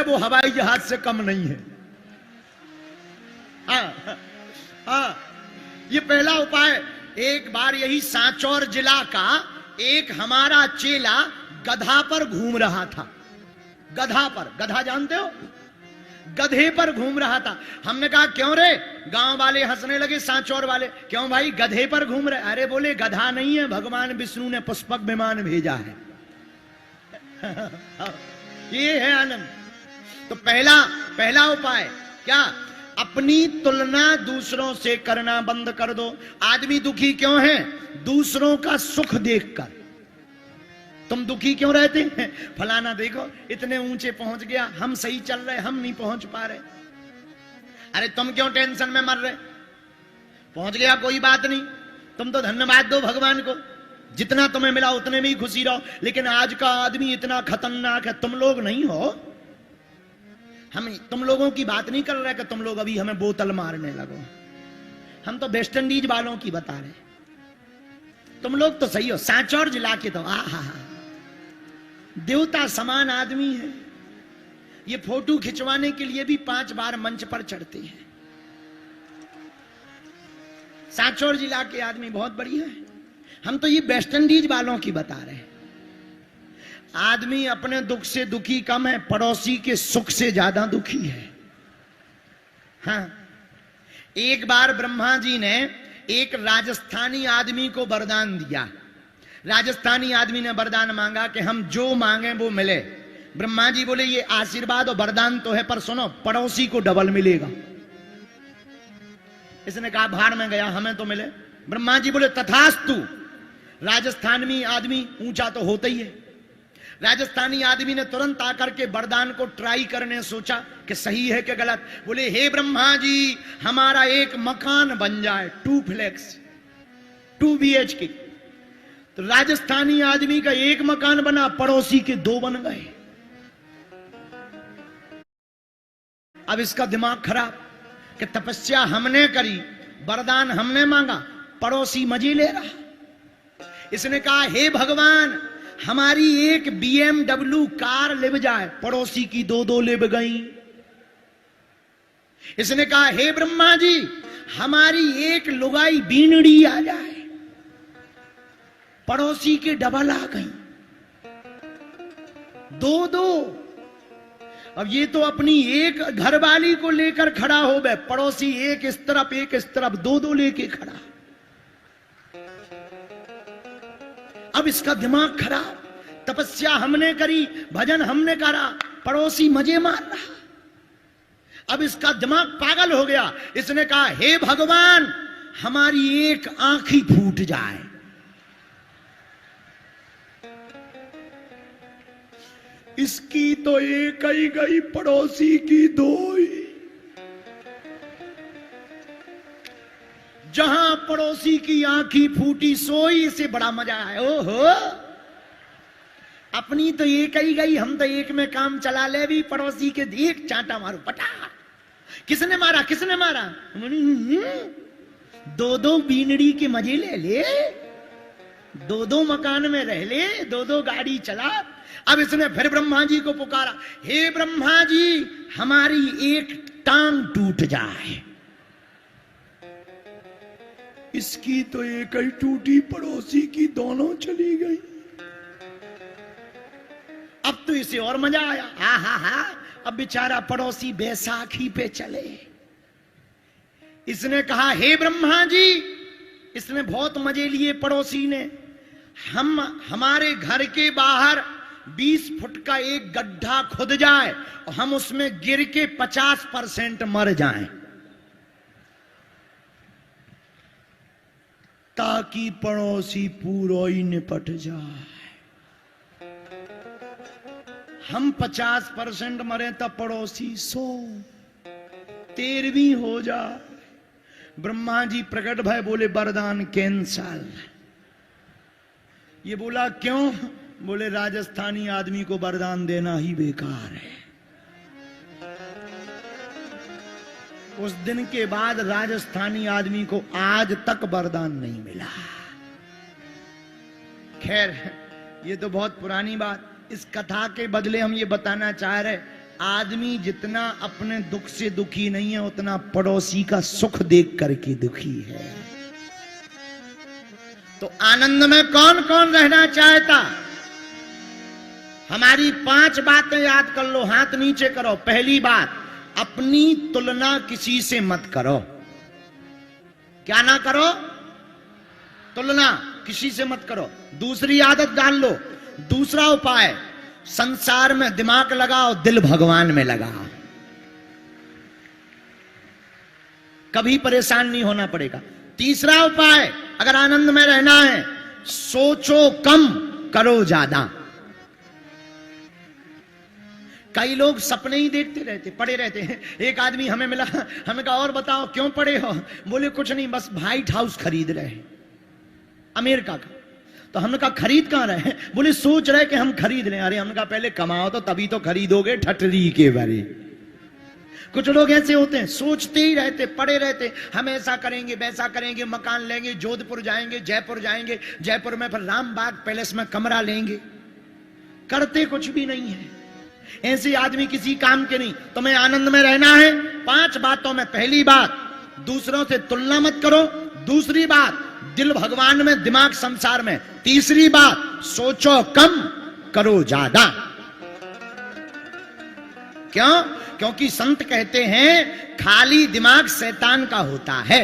वो हवाई जहाज से कम नहीं है। हाँ हाँ, ये पहला उपाय। एक बार यही सांचौर जिला का एक हमारा चेला गधा पर घूम रहा था। गधा पर, गधा जानते हो, गधे पर घूम रहा था। हमने कहा क्यों रे? गांव वाले हंसने लगे, सांचौर वाले, क्यों भाई गधे पर घूम रहे? अरे बोले गधा नहीं है, भगवान विष्णु ने पुष्पक विमान भेजा है। ये है आनंद। तो पहला उपाय क्या? अपनी तुलना दूसरों से करना बंद कर दो। आदमी दुखी क्यों है? दूसरों का सुख देखकर। तुम दुखी क्यों रहते हैं? फलाना देखो इतने ऊंचे पहुंच गया, हम सही चल रहे, हम नहीं पहुंच पा रहे। अरे तुम क्यों टेंशन में मर रहे? पहुंच गया कोई बात नहीं, तुम तो धन्यवाद दो भगवान को, जितना तुम्हें मिला उतने में ही खुशी रहो। लेकिन आज का आदमी इतना खतरनाक है, तुम लोग नहीं हो। हम तुम लोगों की बात नहीं कर रहे कि तुम लोग अभी हमें बोतल मारने लगो। हम तो वेस्ट इंडीज वालों की बता रहे। तुम लोग तो सही हो। सांचौर जिला के तो आहा देवता समान आदमी है। ये फोटो खिंचवाने के लिए भी 5 बार मंच पर चढ़ते हैं। सांचौर जिला के आदमी बहुत बढ़िया है। हम तो ये वेस्ट इंडीज वालों की बता रहे हैं। आदमी अपने दुख से दुखी कम है, पड़ोसी के सुख से ज्यादा दुखी है। हाँ, एक बार ब्रह्मा जी ने एक राजस्थानी आदमी को वरदान दिया। राजस्थानी आदमी ने वरदान मांगा कि हम जो मांगे वो मिले। ब्रह्मा जी बोले ये आशीर्वाद और वरदान तो है, पर सुनो पड़ोसी को डबल मिलेगा। इसने कहा भाड़ में गया, हमें तो मिले। ब्रह्मा जी बोले तथास्तु। राजस्थानी आदमी ऊंचा तो होता ही है। राजस्थानी आदमी ने तुरंत आकर के वरदान को ट्राई करने सोचा कि सही है कि गलत। बोले हे ब्रह्मा जी, हमारा एक मकान बन जाए, 2 फ्लैट्स, 2 BHK। तो राजस्थानी आदमी का एक मकान बना, पड़ोसी के 2 बन गए। अब इसका दिमाग खराब कि तपस्या हमने करी, वरदान हमने मांगा, पड़ोसी मजे ले रहा। इसने कहा हे भगवान, हमारी एक BMW कार लिव जाए, पड़ोसी की 2 लिव गई। इसने कहा हे ब्रह्मा जी, हमारी एक लुगाई बीनड़ी आ जाए, पड़ोसी के डबल आ गई। 2। अब ये तो अपनी एक घरवाली को लेकर खड़ा हो गए, पड़ोसी एक इस तरफ एक इस तरफ, 2 लेके खड़ा। अब इसका दिमाग खराब। तपस्या हमने करी, भजन हमने करा, पड़ोसी मजे मार रहा। अब इसका दिमाग पागल हो गया। इसने कहा हे भगवान, हमारी एक आंख ही फूट जाए। इसकी तो एक ही गई, पड़ोसी की 2 ही। जहां पड़ोसी की आंखी फूटी, सोई से बड़ा मजा है। ओहो, अपनी तो एक ही गई, हम तो एक में काम चला ले भी, पड़ोसी के एक चांटा मारो पटा। किसने मारा? किसने मारा? 2 बीनड़ी के मजे ले ले, 2 मकान में रह ले, 2 गाड़ी चला। अब इसने फिर ब्रह्मा जी को पुकारा, हे ब्रह्मा जी, हमारी एक टांग टूट जाए। इसकी तो एक ही टूटी, पड़ोसी की 2 चली गई। अब तो इसे और मजा आया। हा, अब बेचारा पड़ोसी बैसाखी पे चले। इसने कहा हे ब्रह्मा जी, इसने बहुत मजे लिए पड़ोसी ने। हमारे घर के बाहर 20 फुट का एक गड्ढा खुद जाए और हम उसमें गिर के 50% मर जाएं, ताकि पड़ोसी पूरा ही निपट जाए। हम 50% मरे तब पड़ोसी 100, 13वीं हो जाए। ब्रह्मा जी प्रकट भय, बोले वरदान कैंसल। ये बोला क्यों? बोले राजस्थानी आदमी को वरदान देना ही बेकार है। उस दिन के बाद राजस्थानी आदमी को आज तक वरदान नहीं मिला। खैर, ये तो बहुत पुरानी बात। इस कथा के बदले हम ये बताना चाह रहे आदमी जितना अपने दुख से दुखी नहीं है उतना पड़ोसी का सुख देख करके दुखी है। तो आनंद में कौन कौन रहना चाहता? हमारी 5 बातें याद कर लो, हाथ नीचे करो। पहली बात, अपनी तुलना किसी से मत करो। क्या ना करो? तुलना किसी से मत करो। दूसरी आदत डाल लो, दूसरा उपाय, संसार में दिमाग लगाओ, दिल भगवान में लगाओ, कभी परेशान नहीं होना पड़ेगा। तीसरा उपाय, अगर आनंद में रहना है, सोचो कम करो ज्यादा। कई लोग सपने ही देखते रहते, पड़े रहते हैं। एक आदमी हमें मिला, हमें कहा और बताओ क्यों पड़े हो? बोले कुछ नहीं, बस व्हाइट हाउस खरीद रहे हैं अमेरिका का। तो हमने कहा खरीद कहां रहे? बोले सोच रहे कि हम खरीद लें। अरे हमने कहा पहले कमाओ तो तभी तो खरीदोगे, ठटरी के बारे। कुछ लोग ऐसे होते हैं, सोचते ही रहते, पड़े रहते, हम ऐसा करेंगे वैसा करेंगे, मकान लेंगे, जोधपुर जाएंगे, जयपुर जाएंगे, जयपुर में फिर रामबाग पैलेस में कमरा लेंगे, करते कुछ भी नहीं है। ऐसे आदमी किसी काम के नहीं। तुम्हें आनंद में रहना है, 5 बातों में पहली बात, दूसरों से तुलना मत करो। दूसरी बात, दिल भगवान में, दिमाग संसार में। तीसरी बात, सोचो कम करो ज्यादा। क्यों? क्योंकि संत कहते हैं खाली दिमाग शैतान का होता है।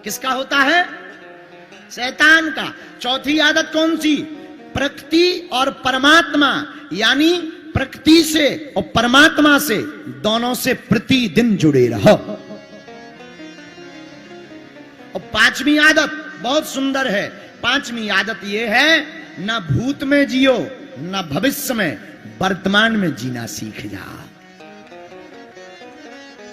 किसका होता है? शैतान का। चौथी आदत कौन सी? प्रकृति और परमात्मा, यानी प्रकृति से और परमात्मा से, दोनों से प्रतिदिन जुड़े रहो। और 5वीं आदत बहुत सुंदर है। 5वीं आदत यह है, ना भूत में जियो ना भविष्य में, वर्तमान में जीना सीख जा।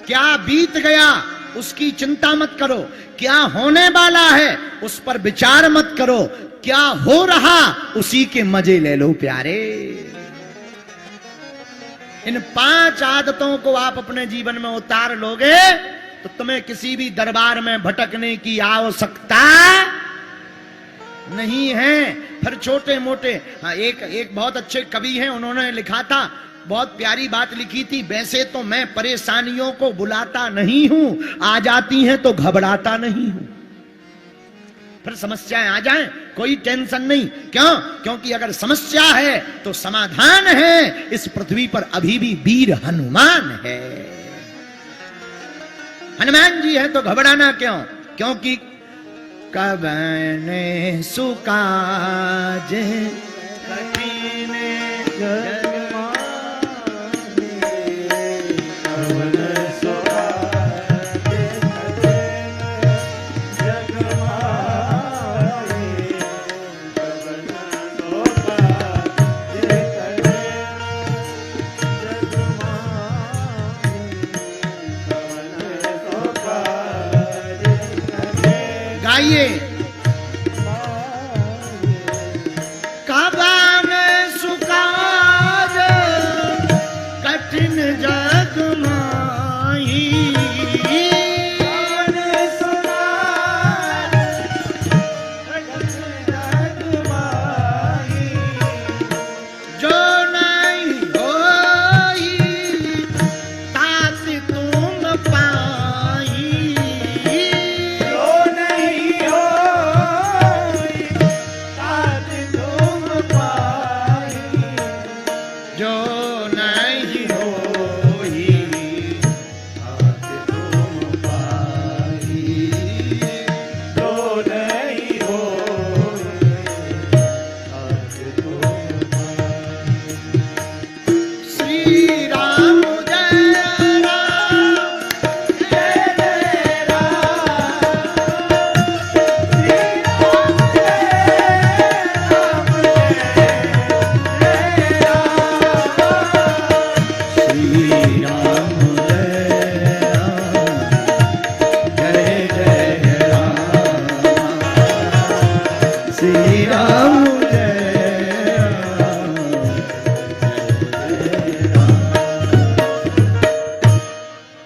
क्या बीत गया उसकी चिंता मत करो, क्या होने वाला है उस पर विचार मत करो, क्या हो रहा उसी के मजे ले लो प्यारे। इन 5 आदतों को आप अपने जीवन में उतार लोगे तो तुम्हें किसी भी दरबार में भटकने की आवश्यकता नहीं है। फिर छोटे मोटे, हाँ, एक बहुत अच्छे कवि हैं, उन्होंने लिखा था, बहुत प्यारी बात लिखी थी, वैसे तो मैं परेशानियों को बुलाता नहीं हूं, आ जाती हैं तो घबराता नहीं हूं। फिर समस्याएं आ जाएं कोई टेंशन नहीं। क्यों? क्योंकि अगर समस्या है तो समाधान है। इस पृथ्वी पर अभी भी वीर हनुमान है। हनुमान जी है तो घबराना क्यों? क्योंकि कबने सुकाज कठिन गाइए। कबन सुकाज कठिन जग माही, जो नहीं होई तात तुम पाई,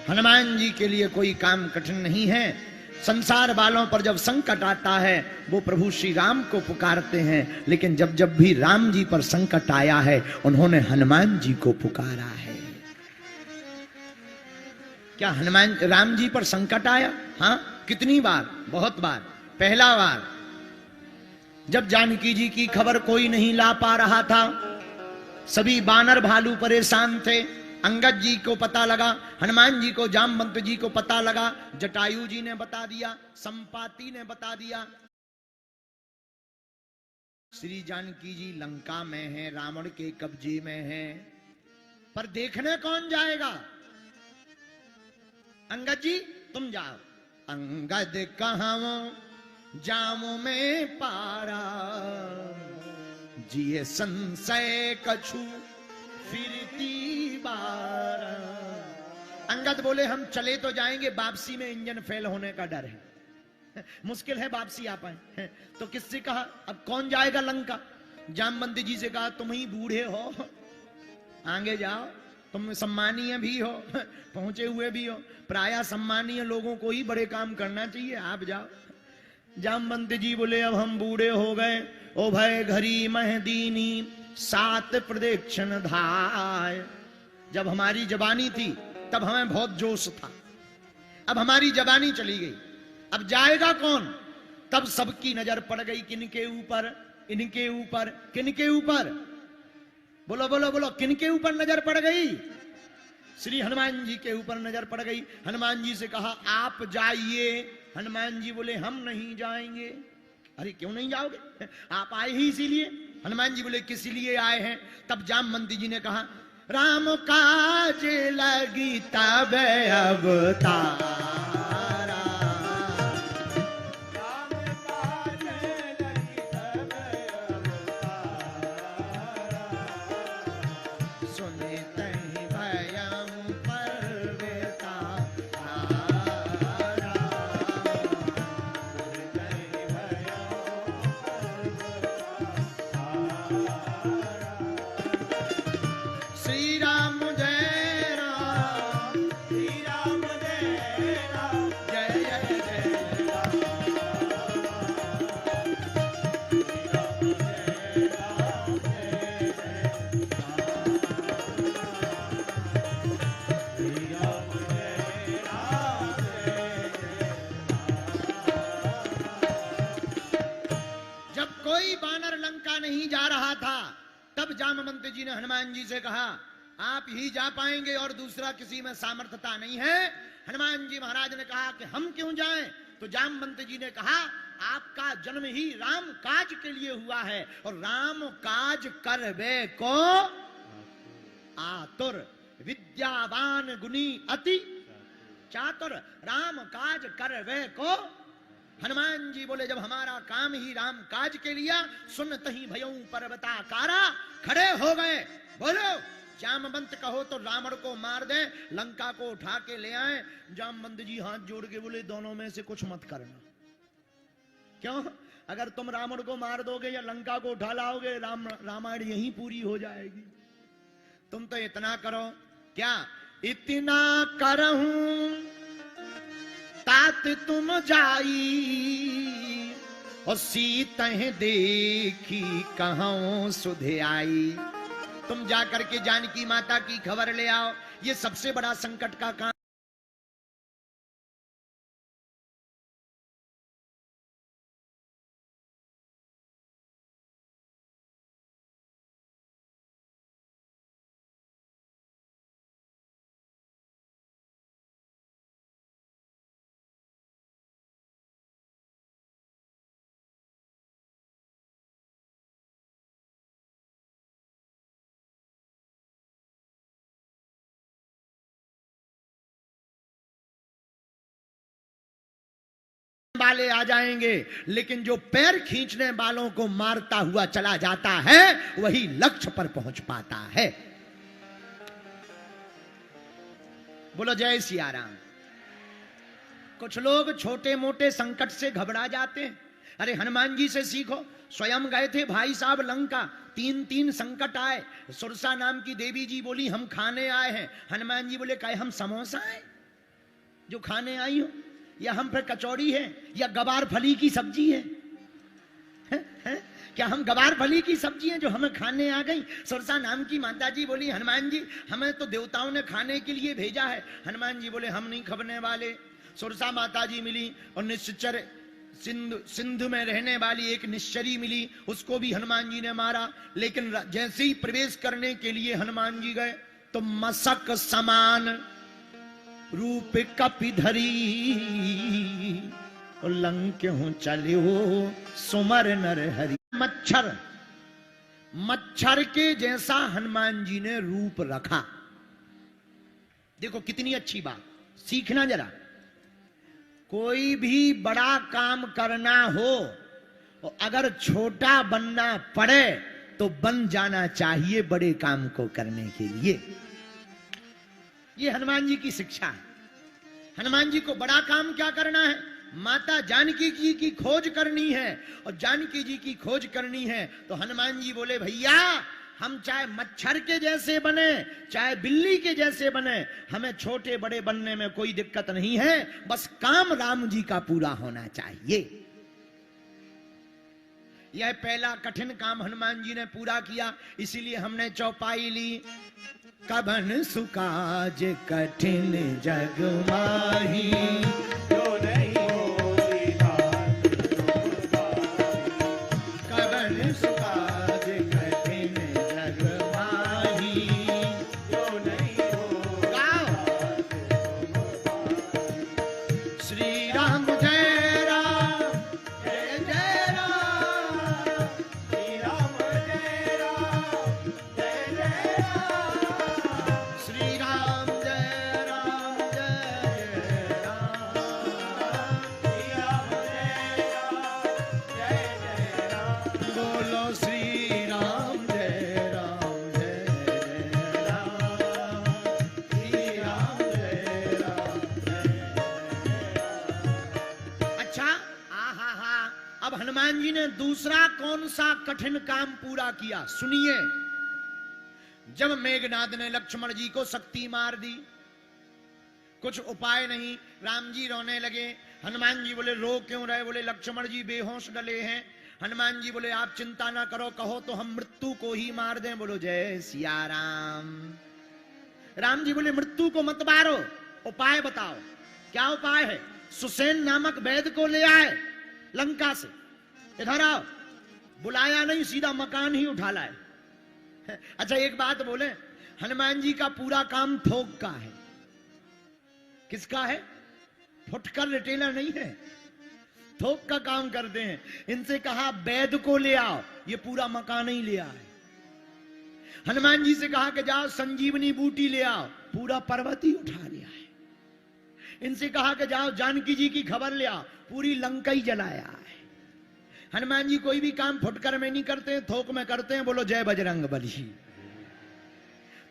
हनुमान जी के लिए कोई काम कठिन नहीं है। संसार वालों पर जब संकट आता है वो प्रभु श्री राम को पुकारते हैं, लेकिन जब जब भी राम जी पर संकट आया है उन्होंने हनुमान जी को पुकारा है। क्या हनुमान राम जी पर संकट आया? हाँ, कितनी बार? बहुत बार। पहला बार जब जानकी जी की खबर कोई नहीं ला पा रहा था, सभी बानर भालू परेशान थे, अंगद जी को पता लगा, हनुमान जी को, जामवंत जी को पता लगा, जटायु जी ने बता दिया, संपाति ने बता दिया, श्री जानकी जी लंका में हैं, रावण के कब्जे में हैं, पर देखने कौन जाएगा? अंगद जी तुम जाओ। अंगद कहां जामो में पारा, जिए संशय कछु फिरती बार। अंगद बोले हम चले तो जाएंगे, वापसी में इंजन फेल होने का डर है, मुश्किल है वापसी आ पाए। तो किससे कहा अब कौन जाएगा लंका? जामवंत जी से कहा तुम ही बूढ़े हो, आगे जाओ, तुम सम्मानीय भी हो, पहुंचे हुए भी हो, प्रायः सम्मानीय लोगों को ही बड़े काम करना चाहिए, आप जाओ। जामवंत जी बोले अब हम बूढ़े हो गए, ओ भय घरी मह दीनी 7 प्रदक्षिण धाय। जब हमारी जवानी थी तब हमें बहुत जोश था, अब हमारी जवानी चली गई, अब जाएगा कौन? तब सबकी नजर पड़ गई किनके ऊपर? इनके ऊपर। किनके ऊपर? बोलो बोलो बोलो, किनके ऊपर नजर पड़ गई? श्री हनुमान जी के ऊपर नजर पड़ गई। हनुमान जी से कहा आप जाइए। हनुमान जी बोले हम नहीं जाएंगे। अरे क्यों नहीं जाओगे? आप आए ही इसीलिए। हनुमान जी बोले किस लिए आए हैं? तब जामवंत जी ने कहा राम काज लगी तब अवतारा। जामवंत जी ने हनुमान जी से कहा आप ही जा पाएंगे और दूसरा किसी में सामर्थ्यता नहीं है। हनुमान जी महाराज ने कहा कि हम क्यों जाएं? तो जामवंत जी ने कहा आपका जन्म ही राम काज के लिए हुआ है और राम काज करवे को आतुर, विद्यावान गुणी अति चातुर। राम काज करवे को। हनुमान जी बोले जब हमारा काम ही राम काज के लिया, सुनत ही भयऊ पर्वताकारा, खड़े हो गए। बोलो जामवंत कहो तो रावण को मार दे, लंका को उठा के ले आए। जामवंत जी हाथ जोड़ के बोले दोनों में से कुछ मत करना। क्यों? अगर तुम रावण को मार दोगे या लंका को उठा लाओगे, रामायण यहीं पूरी हो जाएगी। तुम तो इतना करो। क्या? इतना करहूं तात तुम जाई और सीतह देखी कहूं सुधे आई। तुम जाकर के जानकी माता की खबर ले आओ। ये सबसे बड़ा संकट का काम। वाले आ जाएंगे, लेकिन जो पैर खींचने वालों को मारता हुआ चला जाता है वही लक्ष्य पर पहुंच पाता है। बोलो जय सिया राम। कुछ लोग छोटे मोटे संकट से घबरा जाते हैं। अरे हनुमान जी से सीखो। स्वयं गए थे भाई साहब लंका, 3 संकट आए। सुरसा नाम की देवी जी बोली हम खाने आए हैं। हनुमान जी बोले कहे हम समोसा है जो खाने आई हो? या हम पे कचौड़ी है या गवार फली की सब्जी है? क्या हम गवार फली की सब्जी है जो हमें खाने आ गई? सुरसा नाम की माता जी बोली, हनुमान जी हमें तो देवताओं ने खाने के लिए भेजा है। हनुमान जी बोले, हम नहीं खबने वाले। सुरसा माता जी मिली और निश्चर सिंधु में रहने वाली एक निश्चरी मिली, उसको भी हनुमान जी ने मारा। लेकिन जैसे ही प्रवेश करने के लिए हनुमान जी गए तो मसक समान रूप कपिधरी लंक हूं चलो सुमर नर हरि। मच्छर के जैसा हनुमान जी ने रूप रखा। देखो कितनी अच्छी बात, सीखना जरा। कोई भी बड़ा काम करना हो और अगर छोटा बनना पड़े तो बन जाना चाहिए बड़े काम को करने के लिए। ये हनुमान जी की शिक्षा है। हनुमान जी को बड़ा काम क्या करना है? माता जानकी जी की खोज करनी है। और जानकी जी की खोज करनी है तो हनुमान जी बोले, भैया हम चाहे मच्छर के जैसे बने चाहे बिल्ली के जैसे बने, हमें छोटे बड़े बनने में कोई दिक्कत नहीं है, बस काम राम जी का पूरा होना चाहिए। यह पहला कठिन काम हनुमान जी ने पूरा किया, इसीलिए हमने चौपाई ली। कबन सुकाज कठिन जग माही, जो नहीं कबन सुकाज कठिन जग माही, जो नहीं होगा। श्री राम जय राम जय जय राम, श्री राम जय राम जय जय राम, श्री राम जय राम जय जय राम, श्री राम जय राम जय जय राम। बोलो श्री राम जय राम जय जय राम, श्री राम जय राम जय जय राम। अच्छा, आहा, अब हनुमान जी ने दूसरा कौन सा कठिन काम पूरा किया, सुनिए। जब मेघनाद ने लक्ष्मण जी को शक्ति मार दी, कुछ उपाय नहीं, राम जी रोने लगे। हनुमान जी बोले, रो क्यों रहे? बोले, लक्ष्मण जी बेहोश डले हैं। हनुमान जी बोले, आप चिंता ना करो, कहो तो हम मृत्यु को ही मार दें। बोलो जय सिया राम। राम जी बोले, मृत्यु को मत मारो, उपाय बताओ। क्या उपाय है? सुसेन नामक वैद्य को ले आए लंका से, इधर आओ। बुलाया नहीं, सीधा मकान ही उठा लाए। अच्छा एक बात बोले, हनुमान जी का पूरा काम थोक का है। किसका है? फुटकर रिटेलर नहीं है, थोक का काम करते हैं। इनसे कहा वैद्य को ले आओ, ये पूरा मकान ही ले आए। हनुमान जी से कहा कि जाओ संजीवनी बूटी ले आओ, पूरा पर्वत ही उठा लिया है। इनसे कहा कि जाओ जानकी जी की खबर ले आओ, पूरी लंका ही जलाया है। हनुमान जी कोई भी काम फुटकर में नहीं करते, थोक में करते हैं। बोलो जय बजरंग बली।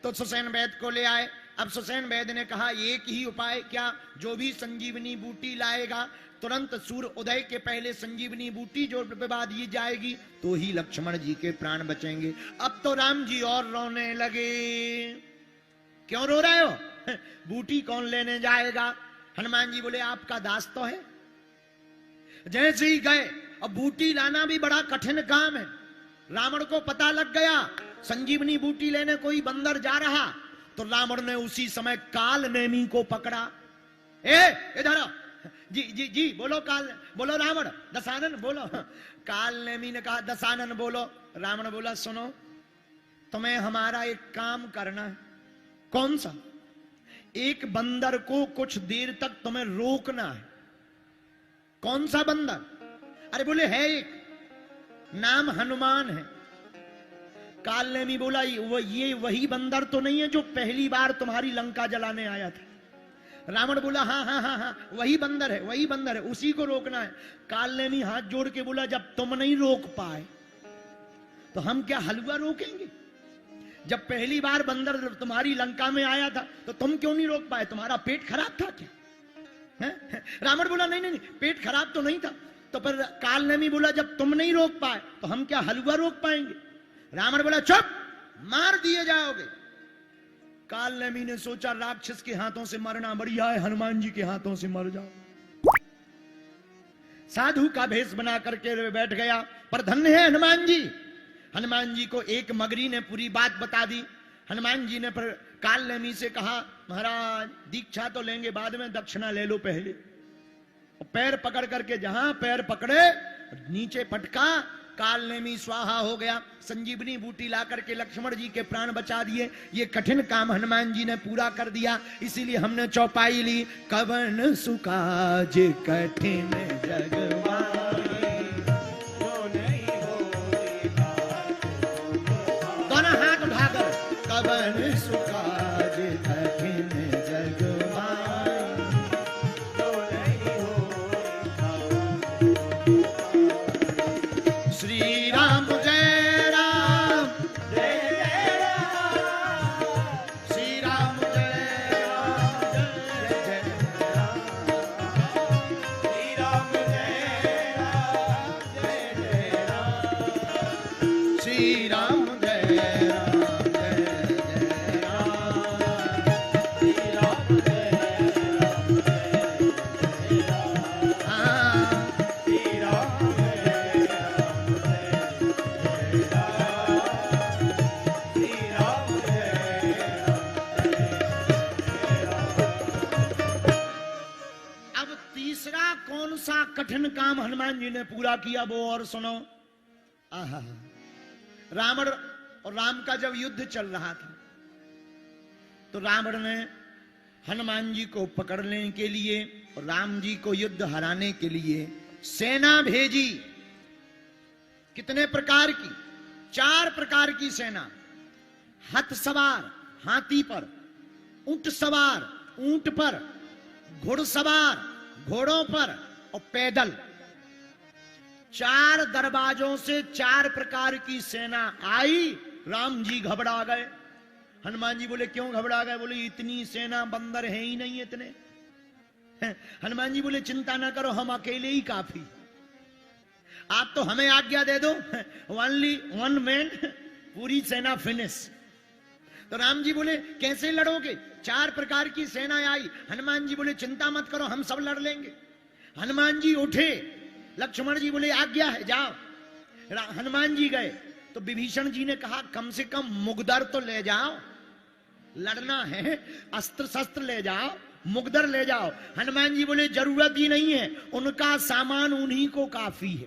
तो सुसेन वैद्य को ले आए। अब सुसेन वैद्य ने कहा, एक ही उपाय क्या? जो भी संजीवनी बूटी लाएगा, तुरंत सूर्य उदय के पहले संजीवनी बूटी जो विवाद ये जाएगी तो ही लक्ष्मण जी के प्राण बचेंगे। अब तो राम जी और रोने लगे। क्यों रो रहे हो? बूटी कौन लेने जाएगा? हनुमान जी बोले, आपका दास तो है। जैसे ही गए, अब बूटी लाना भी बड़ा कठिन काम है। रावण को पता लग गया संजीवनी बूटी लेने कोई बंदर जा रहा, तो रावण ने उसी समय काल नेमी को पकड़ा। इधर आओ। जी जी जी बोलो काल, बोलो रावण। दशानन बोलो। काल नेमी ने कहा, दशानन बोलो। रावण बोला, सुनो, तुम्हें हमारा एक काम करना है। कौन सा? एक बंदर को कुछ देर तक तुम्हें रोकना है। कौन सा बंदर? अरे बोले, है एक, नाम हनुमान है। काल नेमी बोला, ये वही बंदर तो नहीं है जो पहली बार तुम्हारी लंका जलाने आया था? रावण बोला, हाँ हाँ हाँ हाँ, वही बंदर है, वही बंदर है, उसी को रोकना है। काल नेमी हाथ जोड़ के बोला, जब तुम नहीं रोक पाए तो हम क्या हलवा रोकेंगे? जब पहली बार बंदर तुम्हारी लंका में आया था तो तुम क्यों नहीं रोक पाए? तुम्हारा पेट खराब था क्या? रावण बोला, नहीं नहीं, पेट खराब तो नहीं था। तो फिर काल नेमी बोला, जब तुम नहीं रोक पाए तो हम क्या हलवा रोक पाएंगे? रावण बोला, चुप, मार दिए जाओगे। काल नेमी ने सोचा, राक्षस के हाथों से मरना बढ़िया है, हनुमान जी के हाथों से मर जाओ। साधु का भेष बना करके बैठ गया। पर धन्य है हनुमान जी। हनुमान जी को एक मगरी ने पूरी बात बता दी। हनुमान जी ने पर काल नेमी से कहा, महाराज दीक्षा तो लेंगे बाद में, दक्षिणा ले लो पहले। और पैर पकड़ करके जहां पैर पकड़े नीचे पटका, काल नेमी स्वाहा हो गया। संजीवनी बूटी ला करके लक्ष्मण जी के प्राण बचा दिए। ये कठिन काम हनुमान जी ने पूरा कर दिया। इसीलिए हमने चौपाई ली, कवन सुकाज कठिन जगवाई, दोनों हाथ उठाकर, कवन सुकाज कठिन जगवाई। श्री राम जय राम, जय जय राम, श्री राम जय राम, जय जय राम, श्री राम जय राम, जय जय राम, श्री राम जय राम, जय जय राम, श्री राम जय राम, जय जय राम, हाँ, श्री राम जय राम, अब तीसरा कौन सा कठिन काम हनुमान जी ने पूरा किया वो और सुनो। आहा, रावण और राम का जब युद्ध चल रहा था तो रावण ने हनुमान जी को पकड़ने के लिए और राम जी को युद्ध हराने के लिए सेना भेजी। कितने प्रकार की? 4 प्रकार की सेना। हथ सवार हाथी पर, ऊंट सवार ऊंट पर, घुड़सवार घोड़ों पर और पैदल। 4 दरवाजों से 4 प्रकार की सेना आई। राम जी घबरा गए। हनुमान जी बोले क्यों घबरा गए? बोले इतनी सेना बंदर है ही नहीं इतने। हनुमान जी बोले चिंता ना करो, हम अकेले ही काफी, आप तो हमें आज्ञा दे दो, ओनली 1 मैन, पूरी सेना फिनिश। तो राम जी बोले कैसे लड़ोगे? 4 प्रकार की सेना आई। हनुमान जी बोले चिंता मत करो, हम सब लड़ लेंगे। हनुमान जी उठे, लक्ष्मण जी बोले आज्ञा है जाओ। हनुमान जी गए तो विभीषण जी ने कहा कम से कम मुगदर तो ले जाओ, लड़ना है, अस्त्र शस्त्र ले जाओ, मुगदर ले जाओ। हनुमान जी बोले जरूरत ही नहीं है, उनका सामान उन्हीं को काफी है।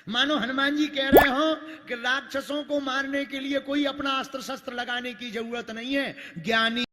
मानो हनुमान जी कह रहे हो कि राक्षसों को मारने के लिए कोई अपना अस्त्र शस्त्र लगाने की जरूरत नहीं है। ज्ञानी